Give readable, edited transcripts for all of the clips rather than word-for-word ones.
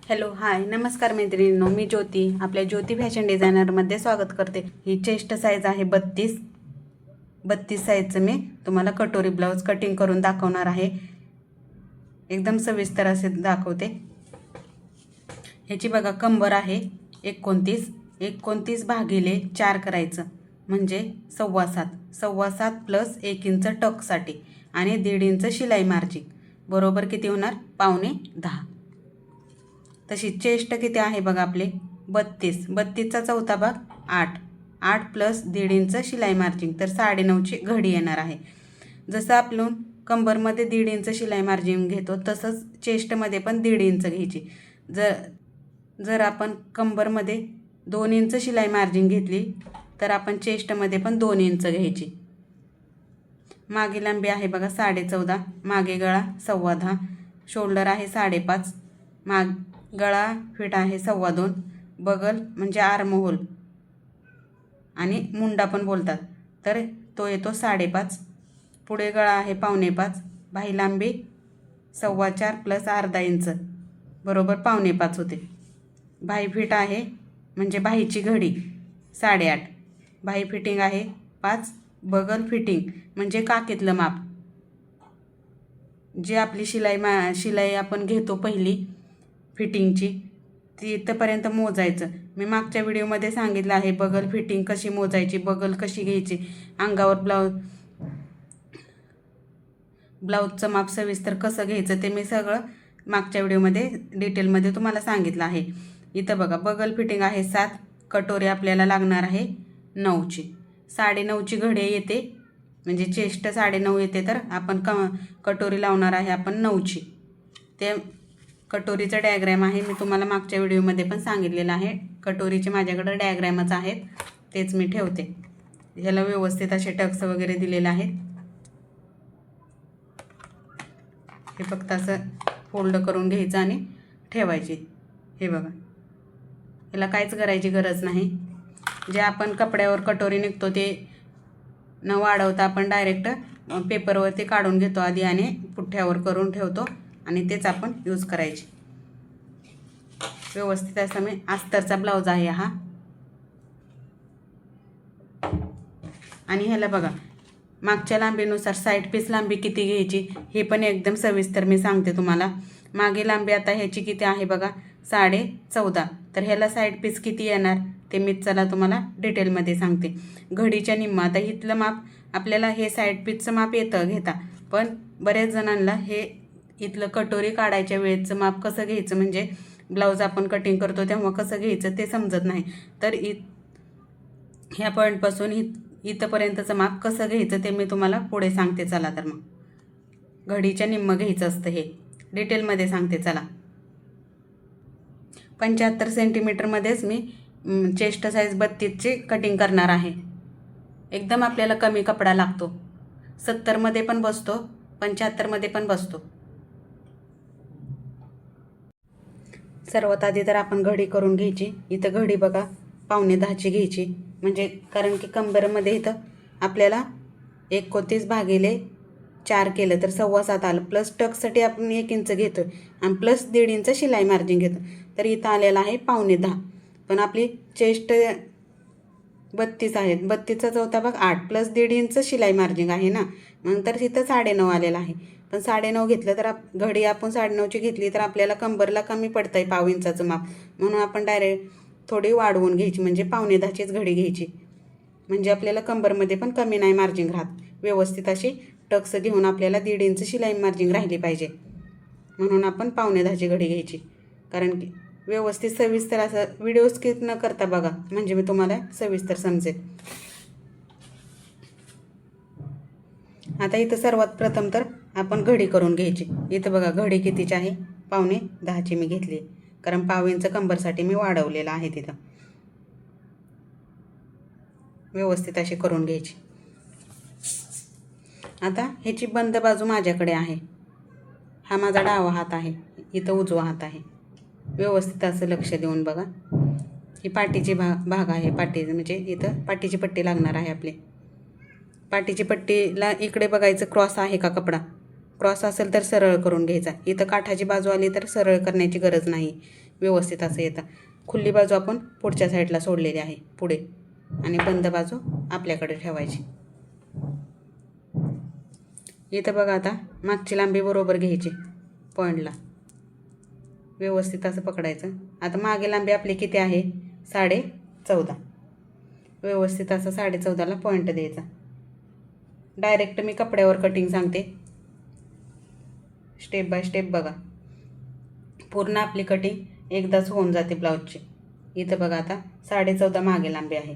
Hello hi नमस्कार मैत्रिणींनो, मी ज्योती आपल्या ज्योती फॅशन डिझायनरमध्ये स्वागत करते। ही चेस्ट साईज आहे 32 साईजचं मी तुम्हाला कटोरी ब्लाऊज कटिंग करून दाखवणार आहे। एकदम सविस्तर असे दाखवते। ह्याची बघा कंबर आहे 29 भागिले 4 करायचं म्हणजे 7.25 प्लस 1 इंच टक्ससाठी आणि 1.5 इंच शिलाई मार्जिन बरोबर किती होणार 9.25। तशी चेस्ट किती आहे बघा आपले 32चा चौथा भाग 8 प्लस 1.5 इंच शिलाई मार्जिन तर 9.5ची घडी येणार आहे। जसं आपण कंबरमध्ये 1.5 इंच शिलाई मार्जिन घेतो तसंच चेस्टमध्ये पण 1.5 इंच घ्यायची। जर आपण कंबरमध्ये 2 इंच शिलाई मार्जिन घेतली तर आपण चेस्टमध्ये पण 2 इंच घ्यायची। मागे लांबी आहे बघा 14.5, मागे गळा 10.15, शोल्डर आहे 5.5, गळा फिट आहे 2.25, बगल म्हणजे आर्म होल आणि मुंडा पण बोलतात तर तो येतो 5.5, पुढे गळा आहे 4.25, बाही लांबी 4.25 प्लस अर्धा इंच बरोबर 5.25 होते। बाही फिट आहे म्हणजे बाहीची घडी 8.5, बाही फिटिंग आहे 5, बगल फिटिंग म्हणजे काकीतलं माप जी आपली शिलाई आपण घेतो पहिली फिटिंगची ती इथपर्यंत मोजायचं। मी मागच्या व्हिडिओमध्ये सांगितलं आहे बगल फिटिंग कशी मोजायची, बगल कशी घ्यायची, अंगावर ब्लाऊजचं माप सविस्तर कसं घ्यायचं ते मी सगळं मागच्या व्हिडिओमध्ये डिटेलमध्ये तुम्हाला सांगितलं आहे। इथं बघा बगल फिटिंग आहे 7, कटोरी आपल्याला लागणार आहे 9ची, 9.5ची घडी येते म्हणजे चेस्ट 9.5 येते तर आपण कटोरी लावणार आहे आपण 9ची। ते कटोरीचा डायग्राम आहे मी तुम्हाला मागच्या व्हिडिओमध्ये पण सांगितलेलं आहे। कटोरीचे माझ्याकडे डायग्रामच आहेत तेच मी ठेवते। ह्याला व्यवस्थित असे टक्स वगैरे दिलेले आहेत। हे फक्त असं फोल्ड करून घ्यायचं आणि ठेवायचे। हे बघा ह्याला काहीच करायची गरज नाही। जे आपण कपड्यावर कटोरी निघतो ते न वाढवता आपण डायरेक्ट पेपरवरती काढून घेतो आधी आणि पुठ्ठ्यावर करून ठेवतो आणि तेच आपण यूज करायचे। व्यवस्थित असा मी अस्तरचा ब्लाऊज आहे हा। आणि ह्याला बघा मागच्या लांबीनुसार साईड पीस लांबी किती घ्यायची हे पण एकदम सविस्तर मी सांगते तुम्हाला। मागे लांबी आता ह्याची किती आहे बघा 14.5, तर ह्याला साईड पीस किती येणार ते मी चला तुम्हाला डिटेलमध्ये सांगते। घडीच्या निम्मा आता इथलं माप आपल्याला हे साईड पीसचं माप येतं घेता, पण बऱ्याच जणांना हे इथलं कटोरी काढायच्या वेळेचं माप कसं घ्यायचं म्हणजे ब्लाऊज आपण कटिंग करतो तेव्हा कसं घ्यायचं ते समजत नाही। तर ह्या पॉईंटपासून इथंपर्यंतचं माप कसं घ्यायचं ते मी तुम्हाला पुढे सांगते चला। तर मग घडीच्या निम्मं घ्यायचं असतं हे डिटेलमध्ये सांगते चला। 75 सेंटीमीटरमध्येच मी चेस्ट साईज 32ची कटिंग करणार आहे। एकदम आपल्याला कमी कपडा लागतो, 70मध्ये पण बसतो, 75मध्ये पण बसतो। सर्वात आधी तर आपण घडी करून घ्यायची। इथं घडी बघा 9.25ची घ्यायची म्हणजे कारण की कंबरमध्ये इथं आपल्याला 29 भागिले 4 केलं तर 7.25 आलं, प्लस टक्ससाठी आपण 1 इंच घेतो आणि प्लस 1.5 इंच शिलाई मार्जिन घेतो तर इथं आलेला आहे 9.25। पण आपली चेस्ट 32 आहे, 32चा चौथा भाग 8 प्लस 1.5 इंच शिलाई मार्जिन आहे ना, नंतर तिथं 9.5 आलेला आहे। पण 9.5 घेतलं तर घडी आपण 9.5ची घेतली तर आपल्याला कंबरला कमी पडतं आहे 0.5 इंचाचं माप, म्हणून आपण डायरेक्ट थोडी वाढवून घ्यायची म्हणजे 9.25चीच घडी घ्यायची म्हणजे आपल्याला कंबरमध्ये पण कमी नाही मार्जिन राहत। व्यवस्थित अशी टक्स घेऊन आपल्याला 1.5 इंच शिलाई मार्जिन राहिली पाहिजे म्हणून आपण 9.25ची घडी घ्यायची। कारण की व्यवस्थित सविस्तर असं व्हिडिओ स्किप न करता बघा म्हणजे मी तुम्हाला सविस्तर समजेल। आता इथं सर्वात प्रथम तर आपण घडी करून घ्यायची। इथं बघा घडी कितीची आहे 9.10ची मी घेतली कारण 0.5 इंच कंबरसाठी मी वाढवलेलं आहे। तिथं व्यवस्थित अशी करून घ्यायची। आता ह्याची बंद बाजू माझ्याकडे आहे, हा माझा डावा हात आहे, इथं उजवा हात आहे। व्यवस्थित असं लक्ष देऊन बघा। ही पाठीची भाग आहे, पाठी म्हणजे इथं पाठीची पट्टी लागणार आहे आपली। पाठीची पट्टीला इकडे बघायचं क्रॉस आहे का कपडा, क्रॉस असेल तर सरळ करून घ्यायचा। इथं काठाची बाजू आली तर सरळ करण्याची गरज नाही, व्यवस्थित असं येतं. खुली बाजू आपण पुढच्या साईडला सोडलेली आहे पुढे, आणि बंद बाजू आपल्याकडे ठेवायची. इथं बघा, आता मागची लांबी बरोबर घ्यायची पॉईंटला, व्यवस्थित असं पकडायचं. आता मागे लांबी आपली किती आहे? 14.5. व्यवस्थित असं 14.5ला पॉईंट द्यायचा. डायरेक्ट मी कपड्यावर कटिंग सांगते, स्टेप बाय स्टेप बघा. पूर्ण आपली कटिंग एकदाच होऊन जाते ब्लाऊजची. इथं बघा, आता 14.5 मागे लांबी आहे.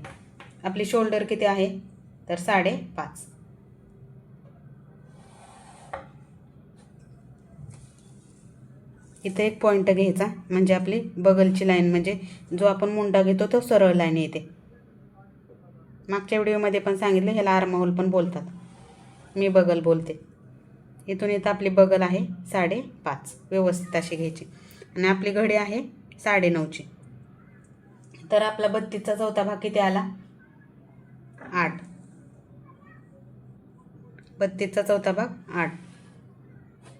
आपली शोल्डर किती आहे? तर 5.5. इथे एक पॉईंट घ्यायचा, म्हणजे आपली बगलची लाईन, म्हणजे जो आपण मुंडा घेतो तो सरळ लाईन येते. मागच्या व्हिडिओमध्ये पण सांगितलं, ह्याला आर्महोल पण बोलतात, मी बगल बोलते. इथून इथं आपली बगल आहे 5.5. व्यवस्थित अशी घ्यायची. आणि आपली घडी आहे 9.5ची. तर आपला 32चा चौथा भाग किती आला? 8. 32चा चौथा भाग 8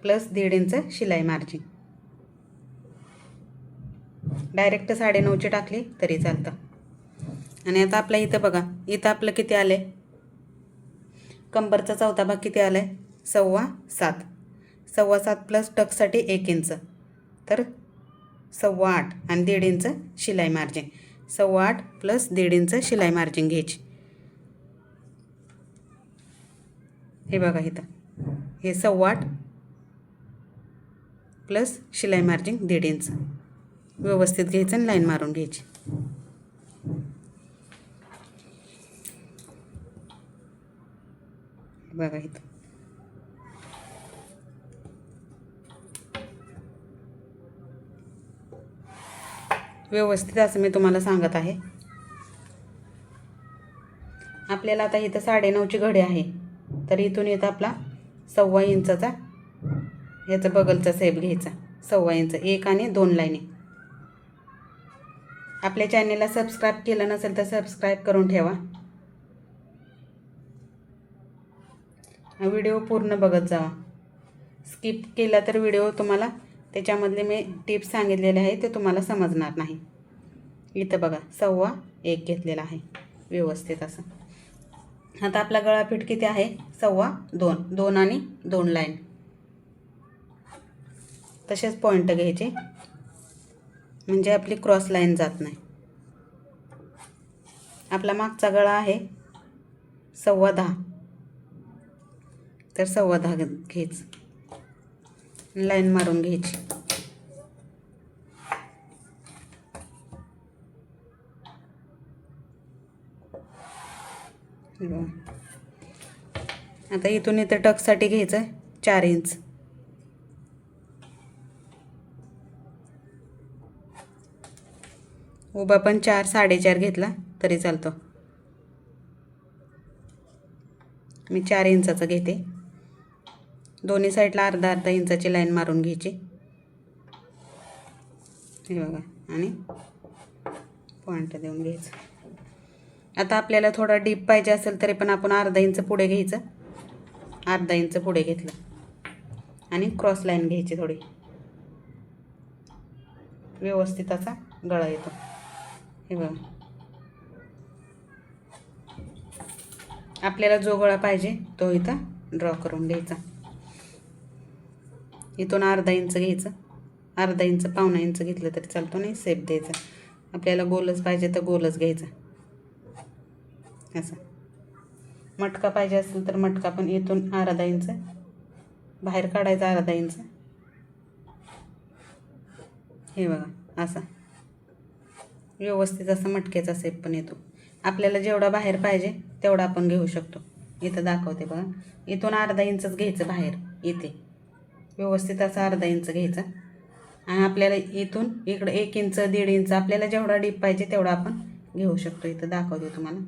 प्लस 1.5 इंच शिलाई मार्जिन. डायरेक्ट 9.5ची टाकली तरी चालतं. आणि आता आपल्या इथं बघा, इथं आपलं किती आलं आहे? कंबरचा चौथा भाग किती आला आहे? 7.25. 7.25 प्लस टक्ससाठी 1 इंच, तर 8.25 आणि 1.5 इंच शिलाई मार्जिन. 8.25 प्लस 1.5 इंच शिलाई मार्जिन घ्यायची. हे बघा, इथं हे 8.25 प्लस शिलाई मार्जिन 1.5 इंच व्यवस्थित घ्यायचं आणि लाईन मारून घ्यायची. बघा इथं व्यवस्थित असं मी तुम्हाला सांगत आहे. आपल्याला आता इथं 9.5ची घडी आहे, तर इथून इथं आपला 1.25 इंचाचा याचा बगलचा सेप घ्यायचा. 1.25 इंच, 1 आणि 2 लाईनी. आपल्या चॅनेलला सबस्क्राईब केलं नसेल तर सबस्क्राईब करून ठेवा. व्हिडिओ पूर्ण बघत जावा. स्किप केला तर व्हिडिओ तुम्हाला त्याच्यामधले मी टिप्स सांगितलेले आहे ते तुम्हाला समजणार नाही. इथं बघा 1.25 घेतलेला आहे व्यवस्थित असं. आता आपला गळापीठ किती आहे? 2.25. 2 आणि 2 लाईन. तसेच पॉईंट घ्यायचे, म्हणजे आपली क्रॉस लाईन जात नाही. आपला मागचा गळा आहे 10.25, तर 10.25 घ्यायचं, लाईन मारून घ्यायची. आता इथून इथं टक्ससाठी घ्यायचं 4 इंच. उभा पण 4, 4.5 घेतला तरी चालतो. मी 4 इंचाचं घेते. दोन्ही साईडला अर्धा इंचाची लाईन मारून घ्यायची. हे बघा, आणि पॉईंट देऊन घ्यायचं. आता आपल्याला थोडा डीप पाहिजे असेल तरी पण आपण अर्धा इंच पुढे घ्यायचं. अर्धा इंच पुढे घेतलं आणि क्रॉस लाईन घ्यायची थोडी. व्यवस्थित असा गळा येतो. हे बघा, आपल्याला जो गळा पाहिजे तो इथं ड्रॉ करून घ्यायचा. इथून अर्धा इंच घ्यायचं. अर्धा इंच, 1.25 इंच घेतलं तरी चालतो, नाही सेप द्यायचा. आपल्याला गोलच पाहिजे तर गोलच घ्यायचा. असं मटका पाहिजे असेल तर मटका पण इथून अर्धा इंच बाहेर काढायचा, अर्धा इंच. हे बघा, असा व्यवस्थित असं मटक्याचा सेप पण येतो. आपल्याला जेवढा बाहेर पाहिजे तेवढा आपण घेऊ शकतो. इथं दाखवते बघा, इथून अर्धा इंचच घ्यायचं बाहेर. इथे व्यवस्थित असं अर्धा इंच घ्यायचा आणि आपल्याला इथून इकडं 1 इंच, 1.5 इंच आपल्याला जेवढा डीप पाहिजे तेवढा आपण घेऊ शकतो. इथं दाखवते तुम्हाला.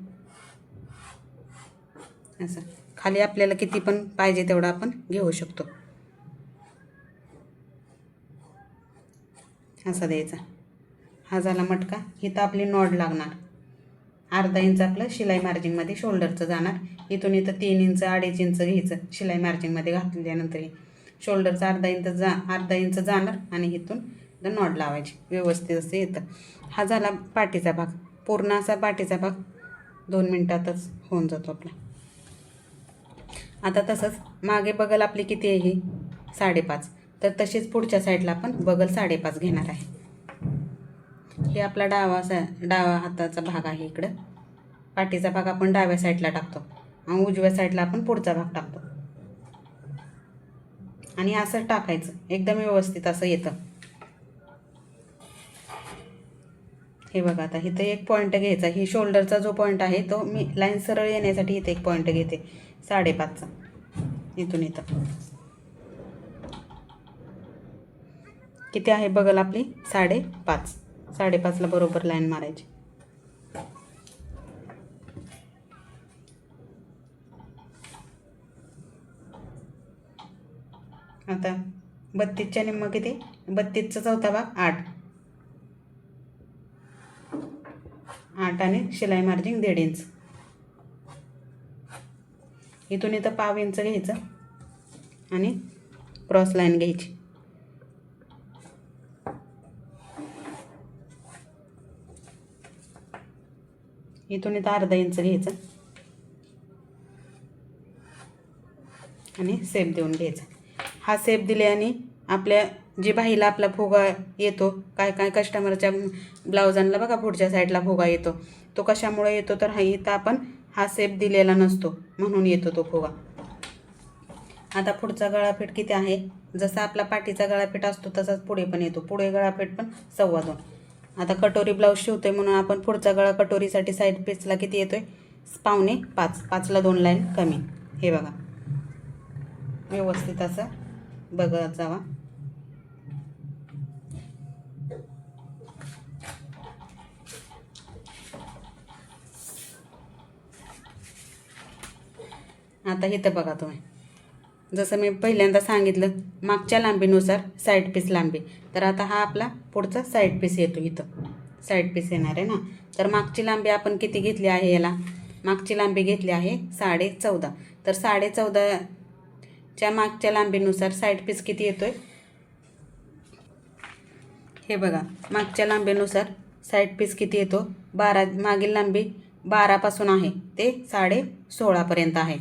असं खाली आपल्याला किती पण पाहिजे तेवढा आपण घेऊ शकतो. असा द्यायचा. हा झाला मटका. इथं आपली नॉड लागणार. अर्धा इंच आपलं शिलाई मार्जिनमध्ये शोल्डरचं जाणार. इथून इथं 3 इंच, 2.5 इंच घ्यायचं शिलाई मार्जिनमध्ये घातल्यानंतर. शोल्डरचा अर्धा इंच जाणार आणि इथून तर नॉट लावायची, व्यवस्थित असं येतं. हा झाला पाठीचा भाग. पूर्ण असा पाठीचा भाग 2 मिनटातच होऊन जातो आपला. आता तसंच मागे बगल आपली किती आहे ही 5.5, तर तशीच पुढच्या साईडला आपण बगल 5.5 घेणार आहे. हे आपला डावा हाताचा भाग आहे. इकडं पाठीचा भाग आपण डाव्या साईडला टाकतो आणि उजव्या साईडला आपण पुढचा भाग टाकतो आणि असं टाकायचं, एकदम व्यवस्थित असं येतं. हे बघा, आता इथं एक पॉईंट घ्यायचा. ही शोल्डरचा जो पॉईंट आहे तो मी लाईन सरळ येण्यासाठी इथे एक पॉईंट घेते 5.5चा. इथून इथं किती आहे बगल आपली 5.5. 5.5ला बरोबर लाईन मारायची. आता 32च्या निम्म किती, 32चा चौथा भाग 8 आणि शिलाई मार्जिन 1.5 इंच. इथून इथं 1/2 इंच घ्यायचं आणि क्रॉस लाईन घ्यायची. इथून इथं अर्धा इंच घ्यायचं आणि सेप देऊन घ्यायचा. हा सेप दिल्याने आपल्या जी बाहीला आपला फुगा येतो, काय कस्टमरच्या ब्लाउजांना बघा पुढच्या साईडला फुगा येतो, तो कशामुळे येतो तर इथं आपण हा सेप दिलेला नसतो म्हणून येतो तो फुगा. आता पुढचा गळाफीट किती आहे, जसा आपला पाठीचा गळाफीट असतो तसाच पुढे पण येतो. पुढे गळाफीट पण 2.25. आता कटोरी ब्लाऊज शिवतोय म्हणून आपण पुढचा गळा कटोरीसाठी साईड पीसला किती येतोय 5.25. 5ला 2 लाईन कमी. हे बघा, व्यवस्थित असं बघत जावा. आता इथं बघा तुम्ही, जसं मी पहिल्यांदा सांगितलं मागच्या लांबीनुसार साईड पीस लांबी, तर आता हा आपला पुढचा साईड पीस येतो. इथं साईड पीस येणार आहे ना, तर मागची लांबी आपण किती घेतली आहे, याला मागची लांबी घेतली आहे 14.5. तर 14.5च्या मागच्या लांबीनुसार साईड पीस किती येतोय, हे बघा. मागच्या लांबीनुसार साईड पीस किती येतो 12. मागील लांबी 12पासून आहे ते 16.5पर्यंत आहे.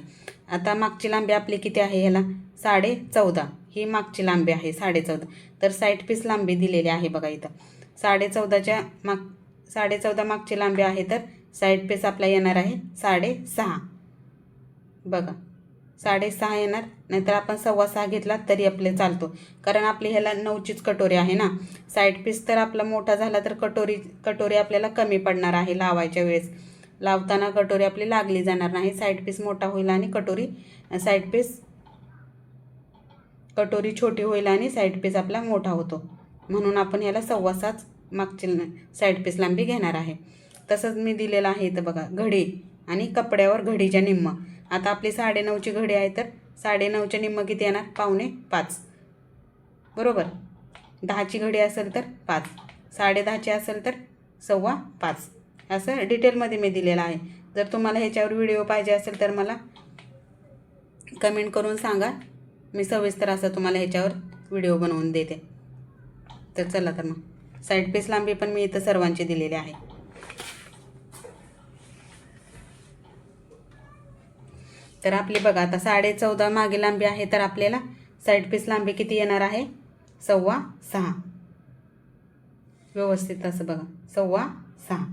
आता मागची लांबी आपली किती आहे, ह्याला 14.5. ही मागची लांबी आहे 14.5. तर साईड पीस लांबी दिलेली आहे बघा इथं 14.5 मागची लांबी आहे, तर साईड पीस आपला येणार आहे 6.5. बघा 6.5 येणार, नाहीतर आपण 6.25 घेतला तरी आपले चालतो, कारण आपली ह्याला 9चीच कटोरी आहे ना. साईड पीस तर आपला मोठा झाला तर कटोरी आपल्याला कमी पडणार आहे लावायच्या वेळेस. लावताना कटोरी आपली लागली जाणार नाही. साईड पीस मोठा होईल आणि कटोरी छोटी होईल आणि साईड पीस आपला मोठा होतो, म्हणून आपण ह्याला 6.25 मागची साईड पीस लांबी घेणार आहे. तसंच मी दिलेलं आहे इथं बघा, घडी आणि कपड्यावर घडीच्या निम्म. आता आपली 9.5ची घडी आहे, तर 9.5च्या निम्म किती येणार 4.25 बरोबर. 10ची घडी असेल तर 5, 10.5ची असेल तर 5.25. असं डिटेलमध्ये मी दिलेलं आहे. जर तुम्हाला ह्याच्यावर व्हिडिओ पाहिजे असेल तर मला कमेंट करून सांगा, मी सविस्तर असं तुम्हाला ह्याच्यावर व्हिडिओ बनवून देते. तर चला, तर मग साईड पीस लांबी पण मी इथं सर्वांची दिलेली आहे. तर आपली बघा आता 14.5 मागे लांबी आहे, तर आपल्याला साईड पीस लांबी किती येणार आहे 6.25. व्यवस्थित असं बघा 6.25.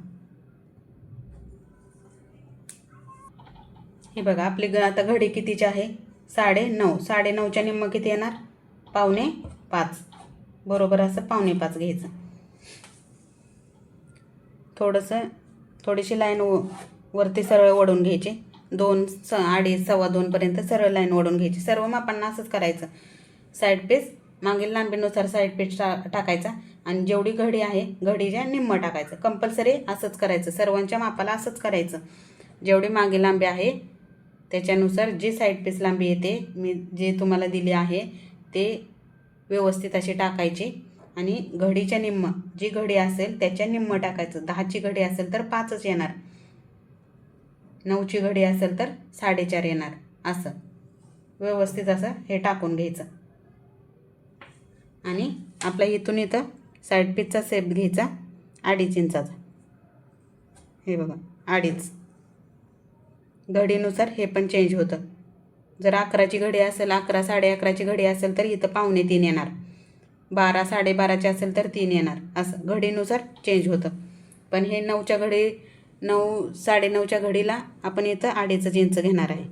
हे बघा आपली आता घडी कितीची आहे 9.5. 9.5च्या निम्म किती येणार 4.25 बरोबर. असं 4.25 घ्यायचं. थोडीशी लाईन वरती सरळ ओढून घ्यायची. 2, 2.5, 2.25पर्यंत सरळ लाईन ओढून घ्यायची. सर्व मापांना असंच करायचं. साईड पीस मागील लांबीनुसार साईड पीस टाकायचा आणि जेवढी घडी आहे घडीच्या निम्म टाकायचं. कंपल्सरी असंच करायचं, सर्वांच्या मापाला असंच करायचं. जेवढी मागील लांबी आहे त्याच्यानुसार जी साईड पीस लांबी येते मी जे तुम्हाला दिली आहे ते व्यवस्थित अशी टाकायची आणि घडीच्या निम्म जी घडी असेल त्याच्या निम्म टाकायचं. 10ची घडी असेल तर 5च येणार, 9ची घडी असेल तर 4.5 येणार. असं व्यवस्थित असं हे टाकून घ्यायचं आणि आपल्या इथून इथं साईड पीसचा शेप घ्यायचा 2.5 इंचाचा. हे बघा 2.5. घडीनुसार हे पण चेंज होतं. जर 11ची घडी असेल, 11 11:30ची घडी असेल तर इथं 2:45 येणार. 12 12:30ची असेल तर 3 येणार. असं घडीनुसार चेंज होतं. पण हे 9च्या घडी 9 9:30च्या घडीला आपण इथं 2.5 इंच घेणार आहे.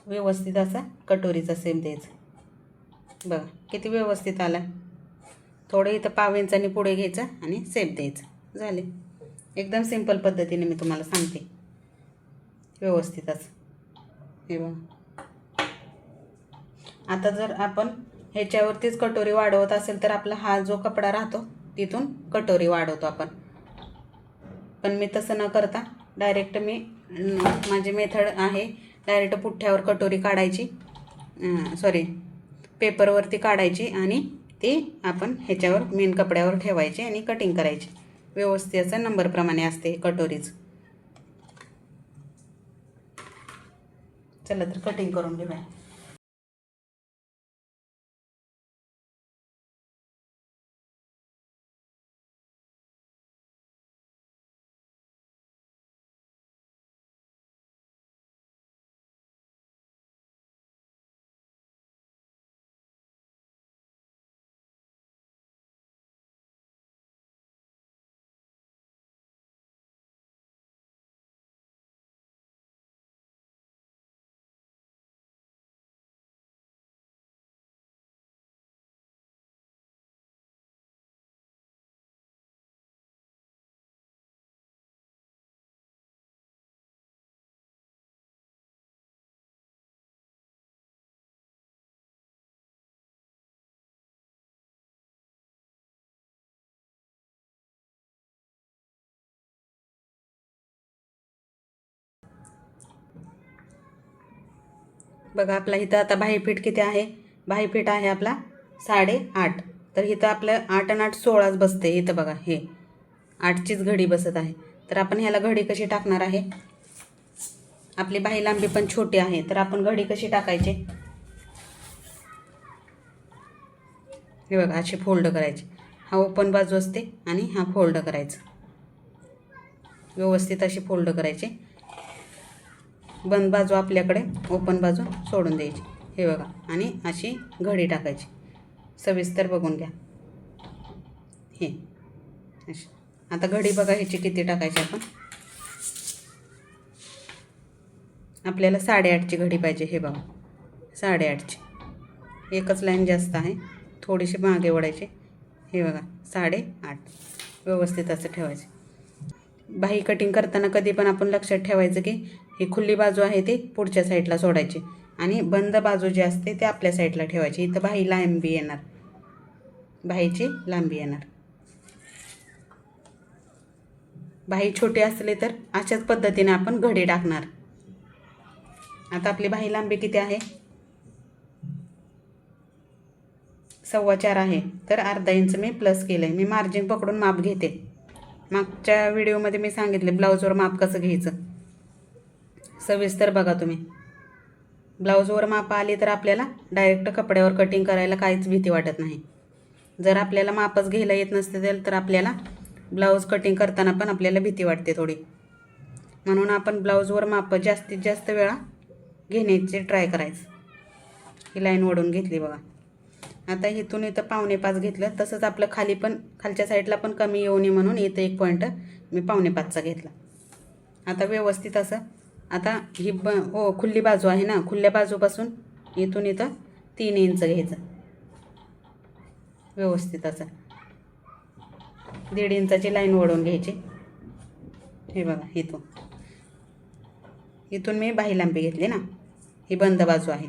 व्यवस्थित असा कटोरीचा शेप द्यायचा. बघा किती व्यवस्थित आला. थोडं इथं 1/2 इंचाने पुढे घ्यायचं आणि शेप द्यायचं. झाले. एकदम सिंपल पद्धतीने मी तुम्हाला सांगते. व्यवस्थितच. हे बघा. आता जर आपण ह्याच्यावरतीच कटोरी वाढवत असेल तर आपला हा जो कपडा राहतो तिथून कटोरी वाढवतो आपण. पण मी तसं न करता डायरेक्ट माझी मेथड आहे डायरेक्ट पुठ्ठ्यावर कटोरी काढायची, पेपरवरती काढायची आणि ती आपण ह्याच्यावर मेन कपड्यावर ठेवायची आणि कटिंग करायची. व्यवस्थित असं नंबरप्रमाणे असते कटोरीच. चला तर कटिंग करून घेऊया. बघा आपला इथं आता बाहीफीट किती आहे. बाहीफीट आहे आपला 8.5. तर इथं आपलं 8 आणि 8 16च बसते. इथं बघा हे 8चीच घडी बसत आहे. तर आपण ह्याला घडी कशी टाकणार आहे. आपली बाही लांबी पण छोटी आहे तर आपण घडी कशी टाकायची. हे बघा अशी फोल्ड करायची. हा ओपन बाजू असते आणि हा फोल्ड करायचा. व्यवस्थित अशी फोल्ड करायची. बंद बाजू आपल्याकडे, ओपन बाजू सोडून द्यायची. हे बघा आणि अशी घडी टाकायची. सविस्तर बघून घ्या. हे अशी. आता घडी बघा ह्याची किती टाकायची आपण. आपल्याला 8.5ची घडी पाहिजे. हे बघा 8.5ची. एकच लाईन जास्त आहे, थोडीशी मागे ओढायची. हे बघा 8.5. व्यवस्थित असं ठेवायचं. बाही कटिंग करताना कधी पण आपण लक्षात ठेवायचं की ही खुली बाजू आहे ती पुढच्या साईडला सोडायची आणि बंद बाजू जी असते ती आपल्या साईडला ठेवायची. इथं बाही लांबी येणार, बाहीची लांबी येणार. बाही छोटी असली तर अशाच पद्धतीने आपण घडी टाकणार. आता आपली बाही लांबी किती आहे. 4.25 आहे. तर अर्धा इंच मी प्लस केलं आहे. मी मार्जिन पकडून माप घेते. मागच्या व्हिडिओमध्ये मी सांगितले ब्लाऊजवर माप कसं घ्यायचं. सविस्तर बघा तुम्ही. ब्लाऊजवर माप आली तर आपल्याला डायरेक्ट कपड्यावर कटिंग करायला काहीच भीती वाटत नाही. जर आपल्याला मापच घ्यायला येत नसते तर आपल्याला ब्लाऊज कटिंग करताना पण आपल्याला भीती वाटते थोडी. म्हणून आपण ब्लाऊजवर माप जास्तीत जास्त वेळा घेण्याचे ट्राय करायचं. ही लाईन ओढून घेतली बघा. आता इथून इथं 4.25 घेतलं. तसंच आपलं खाली पण खालच्या साईडला पण कमी येऊ नये म्हणून इथं एक पॉईंट मी 4.25चा घेतला. आता व्यवस्थित असं. आता ही खुली बाजू आहे ना, खुल्या बाजूपासून इथून इथं 3 इंच घ्यायचं. व्यवस्थित असं 1.5 इंचाची लाईन ओढून घ्यायची. हे बघा इथून मी बाही लांबी घेतली ना, ही बंद बाजू आहे.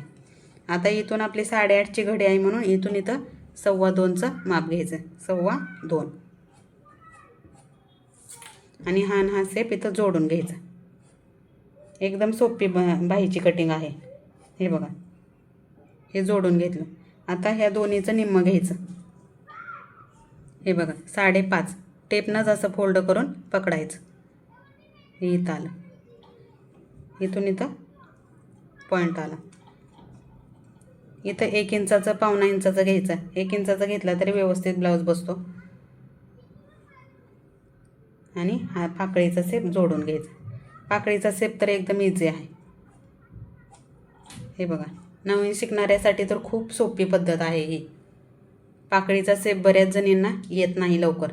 आता इथून आपली 8.5ची घडी आहे म्हणून इथून इथं 2.25चं माप घ्यायचं. 2.25 आणि हा शेप इथं जोडून घ्यायचा. एकदम सोपी बाहीची कटिंग आहे. हे बघा हे जोडून घेतलं. आता ह्या दोन्हीचं निम्म घ्यायचं. हे बघा 5.5 टेपनंच असं फोल्ड करून पकडायचं. हे इथं आलं. इथून इथं पॉईंट आला. इथं 1 इंचाचं, पावणा इंचाचं घ्यायचं. 1 इंचाचं घेतला तरी व्यवस्थित ब्लाऊज बसतो. आणि हा पाकळीचा शेप जोडून घ्यायचा. पाकळीचा शेप तर एकदम इझी आहे. हे बघा, नवीन शिकणाऱ्यासाठी तर खूप सोपी पद्धत आहे ही. पाकळीचा शेप बऱ्याच जणींना येत नाही लवकर.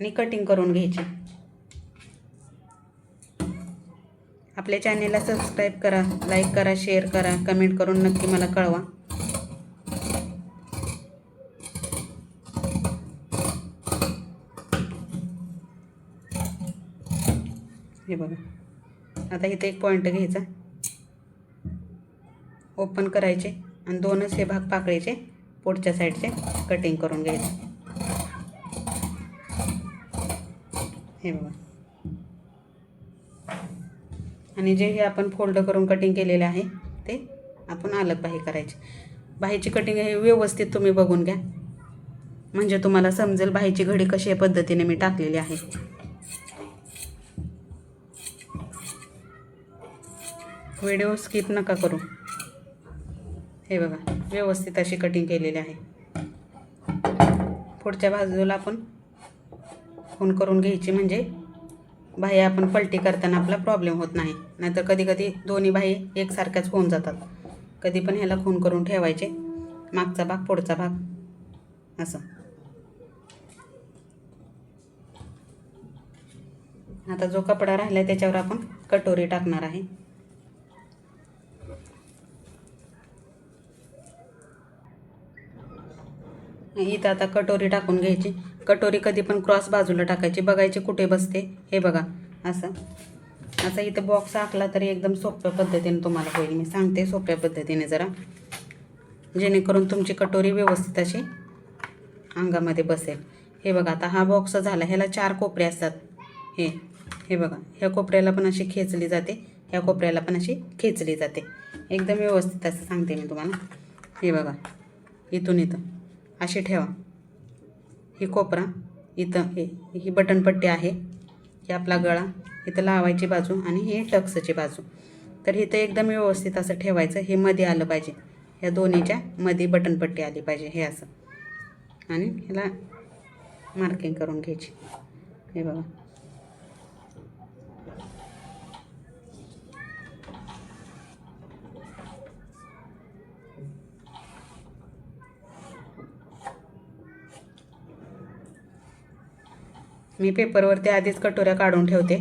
आणि कटिंग करून घ्यायची. आपल्या चॅनेलला सबस्क्राईब करा, लाईक करा, शेअर करा, कमेंट करून नक्की मला कळवा. हे बघा, आता इथे एक पॉईंट घ्यायचा, ओपन करायचे आणि 2च हे भाग पाकळीचे पुढच्या साईडचे कटिंग करून घ्यायचे. हे बघा, आणि जे हे आपण फोल्ड करून कटिंग केलेले आहे ते आपण अलग बाही करायची. बाहीची कटिंग हे व्यवस्थित तुम्ही बघून घ्या, म्हणजे तुम्हाला समजेल बाहीची घडी कशा पद्धतीने मी टाकलेली आहे. व्हिडिओ स्किप नका करू. हे बघा, व्यवस्थित अशी कटिंग केलेली आहे. पुढच्या बाजूला आपण खूण करून घ्यायची, म्हणजे बाही आपण पलटी करताना आपला प्रॉब्लेम होत नाही. नाहीतर कधी कधी दोन्ही बाही एकसारख्याच होऊन जातात. कधी पण ह्याला खूण करून ठेवायचे, मागचा भाग पुढचा भाग असं. आता जो कपडा राहिला आहे त्याच्यावर आपण कटोरी टाकणार आहे. इथं आता कटोरी टाकून घ्यायची. कटोरी कधी पण क्रॉस बाजूला टाकायची, बघायची कुठे बसते. हे बघा, असं असं इथं बॉक्स आखला तरी एकदम सोप्या पद्धतीने तुम्हाला होईल. मी सांगते सोप्या पद्धतीने जरा, जेणेकरून तुमची कटोरी व्यवस्थित अशी अंगामध्ये बसेल. हे बघा, आता हा बॉक्स झाला. ह्याला 4 कोपरे असतात. हे बघा, ह्या कोपऱ्याला पण अशी खेचली जाते, ह्या कोपऱ्याला पण अशी खेचली जाते. एकदम व्यवस्थित असं सांगते मी तुम्हाला. हे बघा, इथून इथं अशी ठेवा. ही कोपरा इथं, ही बटनपट्टी आहे, ही आपला गळा, इथं लावायची बाजू आणि ही टक्सची बाजू. तर इथं एकदम व्यवस्थित असं ठेवायचं. हे मध्ये आलं पाहिजे, ह्या दोन्हीच्या मध्ये बटनपट्टी आली पाहिजे. हे असं, आणि ह्याला मार्किंग करून घ्यायची. हे बघा, मी पेपरवरती आधीच कटोऱ्या काढून ठेवते.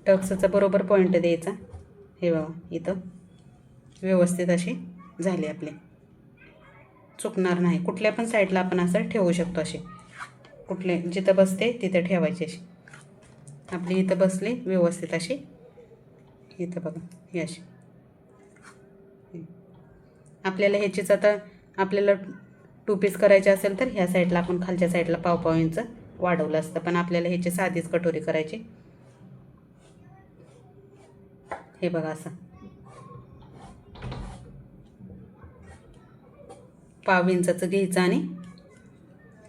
टक्सचा बरोबर पॉईंट द्यायचा. हे बघा, इथं व्यवस्थित अशी झाली आपली, चुकणार नाही. कुठल्या पण साईडला आपण असं ठेवू शकतो. असे कुठले जिथं बसते तिथं ठेवायची. अशी आपली इथं बसली व्यवस्थित अशी. इथं बघा, ही अशी. आपल्याला ह्याचीच आता आपल्याला 2 पीस करायचे असेल तर ह्या साईडला आपण खालच्या साईडला पाव इंच वाढवलं असतं, पण आपल्याला ह्याची साधीच कटोरी करायची. हे बघा, असं पाव इंचाचं घ्यायचं आणि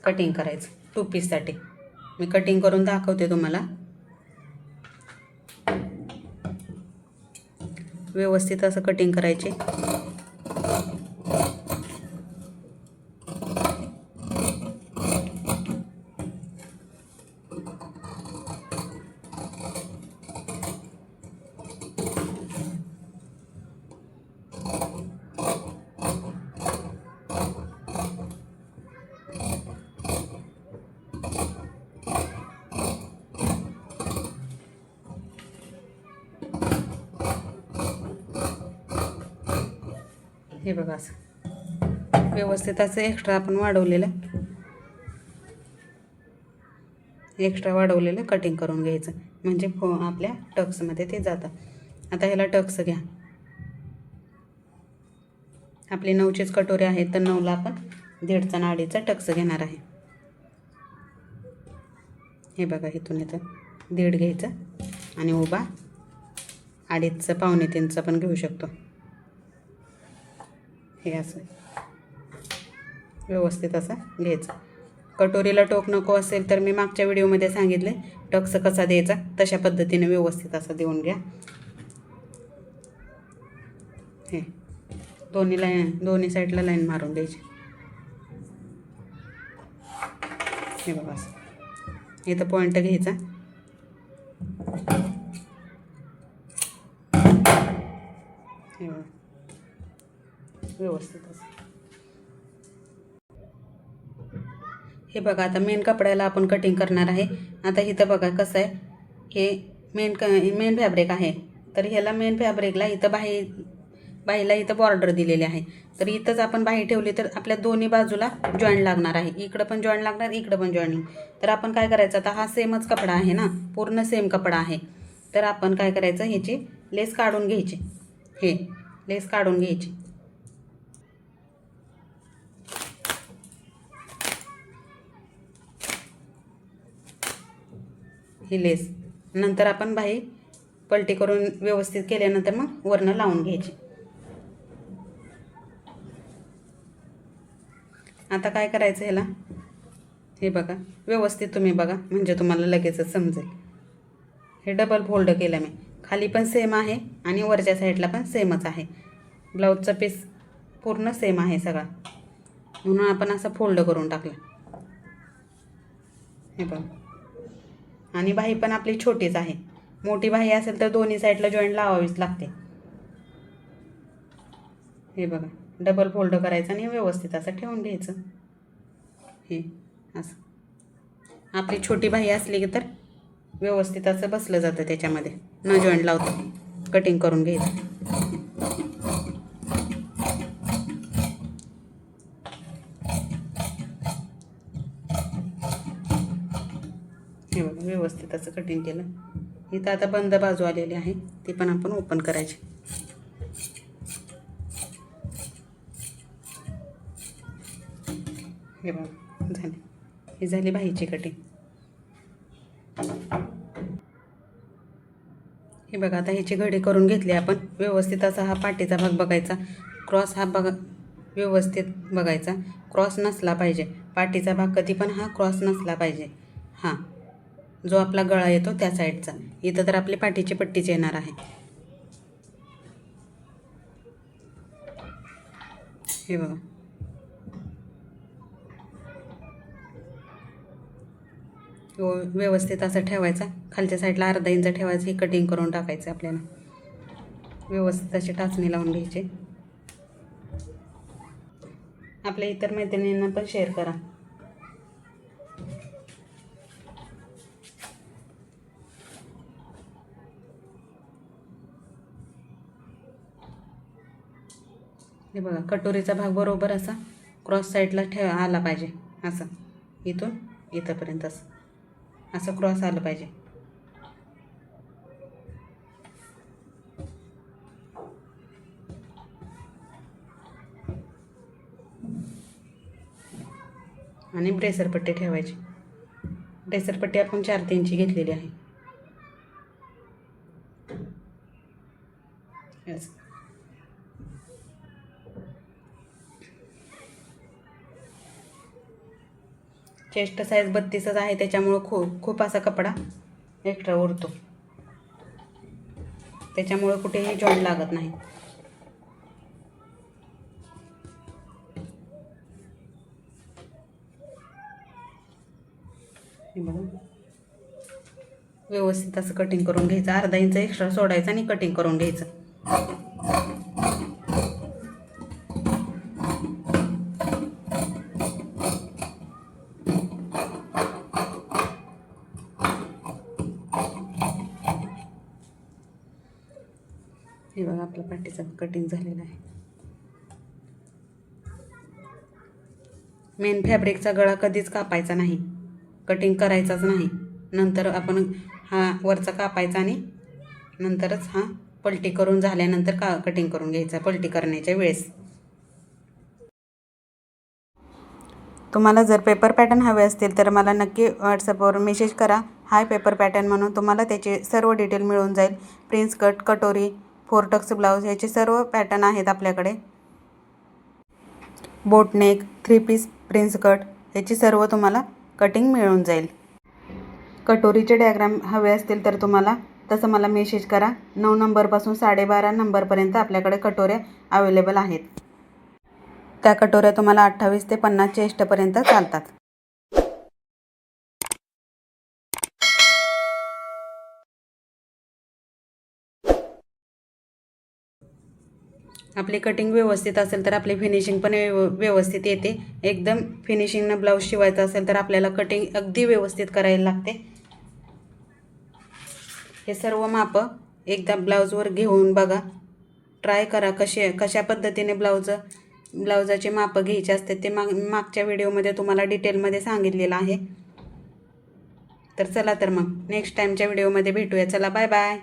कटिंग करायचं 2 पीससाठी. मी कटिंग करून दाखवते तुम्हाला. व्यवस्थित असं कटिंग करायचे. हे बघा, असं व्यवस्थित असं एक्स्ट्रा आपण एक्स्ट्रा वाढवलेलं कटिंग करून घ्यायचं, म्हणजे आपल्या टक्समध्ये ते जातं. आता ह्याला टक्स घ्या. आपली 9चीच कटोरी आहे, तर 9ला आपण 1.5चा आणि 2.5चा टक्स घेणार आहे. हे बघा, इथून इथं 1.5 घ्यायचं आणि उभा 2.5चा, 2.25चा पण घेऊ शकतो. हे असं व्यवस्थित असं घ्यायचं. कटोरीला टोक नको असेल तर मी मागच्या व्हिडिओमध्ये सांगितले टक्स कसा द्यायचा, तशा पद्धतीने व्यवस्थित असं देऊन घ्या. हे दोन्ही साईडला लाईन मारून द्यायची. हे बघा असं इथं पॉईंट घ्यायचा. हे बघा व्यवस्थित असं. हे बघा आता मेन कपड्याला आपण कटिंग करणार आहे. आता इथं बघा कसं आहे, हे मेन फॅब्रिक आहे. तर ह्याला मेन फॅब्रिकला इथं बाहीला इथं बॉर्डर दिलेली आहे. तर इथंच आपण बाही ठेवली तर आपल्या दोन्ही बाजूला जॉईंट लागणार आहे. इकडं पण जॉईंट लागणार, इकडं पण जॉईंट. तर आपण काय करायचं, आता हा सेमच कपडा आहे ना, पूर्ण सेम कपडा आहे. तर आपण काय करायचं, ह्याची लेस काढून घ्यायची. हे लेस काढून घ्यायची. ही लेस नंतर आपण बाही पलटी करून व्यवस्थित केल्यानंतर मग वरनं लावून घ्यायची. आता काय करायचं ह्याला, हे बघा व्यवस्थित तुम्ही बघा म्हणजे तुम्हाला लगेचच समजेल. हे डबल फोल्ड केलं मी, खाली पण सेम आहे आणि वरच्या साईडला पण सेमच आहे. ब्लाऊजचा पीस पूर्ण सेम आहे सगळा, म्हणून आपण असं फोल्ड करून टाकलं. हे बघा, आणि बाही पण आपली छोटीच आहे. मोठी बाही असेल तर दोन्ही साईडला जॉईंट लावावीच लागते. हे बघा डबल फोल्ड करायचं आणि व्यवस्थित असं ठेवून घ्यायचं. हे असं आपली छोटी बाही असली की तर व्यवस्थित असं बसलं जातं, त्याच्यामध्ये न जॉईंट लावतं कटिंग करून घ्यायचं. हे बघा व्यवस्थित असं कटिंग केलं. इथं आता बंद बाजू आलेली आहे, ती पण आपण ओपन करायची. हे बघा झाली, ही झाली बाहीची कटिंग. हे बघा आता ह्याची घडी करून घेतली आपण. व्यवस्थित असा हा पाठीचा भाग बघायचा, क्रॉस हा बघा व्यवस्थित बघायचा, क्रॉस नसला पाहिजे. पाठीचा भाग कधी पण हा क्रॉस नसला पाहिजे. हा जो आपला गळा येतो त्या साईडचा. इथं तर आपली पाठीची पट्टीच येणार आहे. हे बघा व्यवस्थित असं ठेवायचा. खालच्या साईडला अर्धा इंच ठेवायचं. ही कटिंग करून टाकायचं आपल्याला. व्यवस्थित अशी टाचणी लावून घ्यायची. आपल्या इतर मैत्रिणींना पण शेअर करा. हे बघा कटोरीचा भाग बरोबर असा क्रॉस साईडला आला पाहिजे. असं इथून इथंपर्यंत असं क्रॉस आलं पाहिजे. आणि ब्रेसर पट्टी ठेवायची. ब्रेसर पट्टी आपण 4-3ची घेतलेली आहे. चेस्ट साईज 32च आहे, त्याच्यामुळं खूप असा कपडा एक्स्ट्रा उरतो. त्याच्यामुळं कुठेही जॉईंट लागत नाही. हे बघा व्यवस्थित असं कटिंग करून घ्यायचं. अर्धा इंच एक्स्ट्रा सोडायचं आणि कटिंग करून घ्यायचं. हे बघा आपल्या पाठीचं कटिंग झालेलं आहे. मेन फॅब्रिकचा गळा कधीच कापायचा नाही, कटिंग करायचाच नाही. नंतर आपण हा वरचा कापायचा आणि नंतरच हा पलटी करून झाल्यानंतर कटिंग करून घ्यायचा पलटी करण्याच्या वेळेस. तुम्हाला जर पेपर पॅटर्न हवे असतील तर मला नक्की व्हॉट्सअपवर मेसेज करा, हाय पेपर पॅटर्न म्हणून. तुम्हाला त्याचे सर्व डिटेल मिळून जाईल. प्रिन्स कट, कटोरी, 4 टक्स ब्लाऊज याचे सर्व पॅटर्न आहेत आपल्याकडे. बोटनेक, 3 पीस प्रिन्स कट याची सर्व तुम्हाला कटिंग मिळून जाईल. कटोरीचे डायग्राम हवे असतील तर तुम्हाला तसं मला मेसेज करा. 9 नंबरपासून 12.5 नंबरपर्यंत आपल्याकडे कटोऱ्या अवेलेबल आहेत. त्या कटोऱ्या तुम्हाला 28 ते 50 चेस्टपर्यंत चालतात. आपली कटिंग व्यवस्थित असेल तर आपली फिनिशिंग पण व्यवस्थित येते. एकदम फिनिशिंगनं ब्लाऊज शिवायचा असेल तर आपल्याला कटिंग अगदी व्यवस्थित करायला लागते. हे सर्व मापं एकदा ब्लाऊजवर घेऊन बघा, ट्राय करा कशा पद्धतीने ब्लाऊजाचे मापं घ्यायचे असते ते मागच्या व्हिडिओमध्ये तुम्हाला डिटेलमध्ये सांगितलेलं आहे. तर चला तर मग नेक्स्ट टाईमच्या व्हिडिओमध्ये भेटूया. चला बाय बाय.